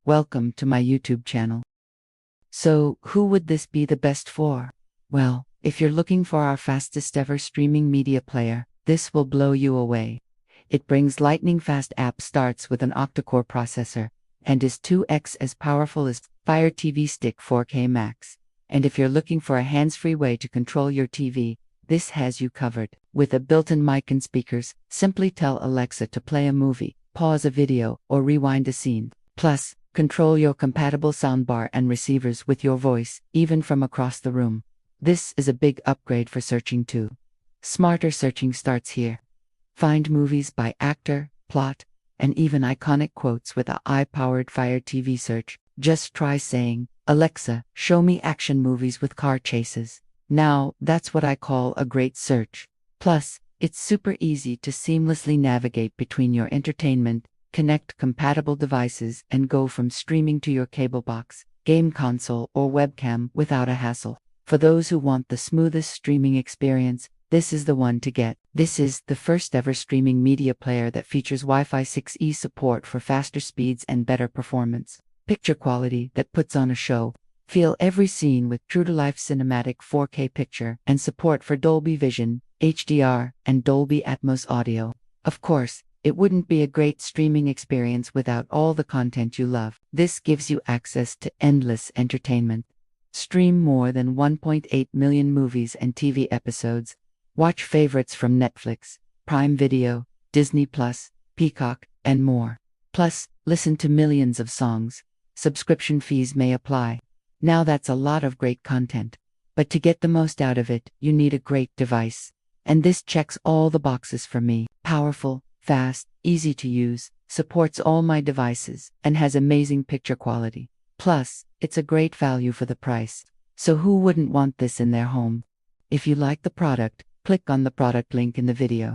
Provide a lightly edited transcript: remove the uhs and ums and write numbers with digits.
welcome to my YouTube channel. So, who would this be the best for? Well, if you're looking for our fastest ever streaming media player, this will blow you away. It brings lightning-fast app starts with an octa-core processor, and is 2x as powerful as Fire TV Stick 4K Max. And if you're looking for a hands-free way to control your TV, this has you covered. With a built-in mic and speakers, simply tell Alexa to play a movie, pause a video, or rewind a scene. Plus, control your compatible soundbar and receivers with your voice, even from across the room. This is a big upgrade for searching too. Smarter searching starts here. Find movies by actor, plot, and even iconic quotes with a AI-powered Fire TV search. Just try saying, "Alexa, show me action movies with car chases." Now, that's what I call a great search. Plus, it's super easy to seamlessly navigate between your entertainment, connect compatible devices, and go from streaming to your cable box, game console, or webcam without a hassle. For those who want the smoothest streaming experience, this is the one to get. This is the first ever streaming media player that features Wi-Fi 6E support for faster speeds and better performance. Picture quality that puts on a show. Feel every scene with true-to-life cinematic 4K picture and support for Dolby Vision, HDR, and Dolby Atmos audio. Of course, it wouldn't be a great streaming experience without all the content you love. This gives you access to endless entertainment. Stream more than 1.8 million movies and TV episodes. Watch favorites from Netflix, Prime Video, Disney+, Peacock, and more. Plus, listen to millions of songs. Subscription fees may apply. Now that's a lot of great content. But to get the most out of it, you need a great device. And this checks all the boxes for me. Powerful, fast, easy to use, supports all my devices, and has amazing picture quality. Plus, it's a great value for the price. So who wouldn't want this in their home? If you like the product, click on the product link in the video.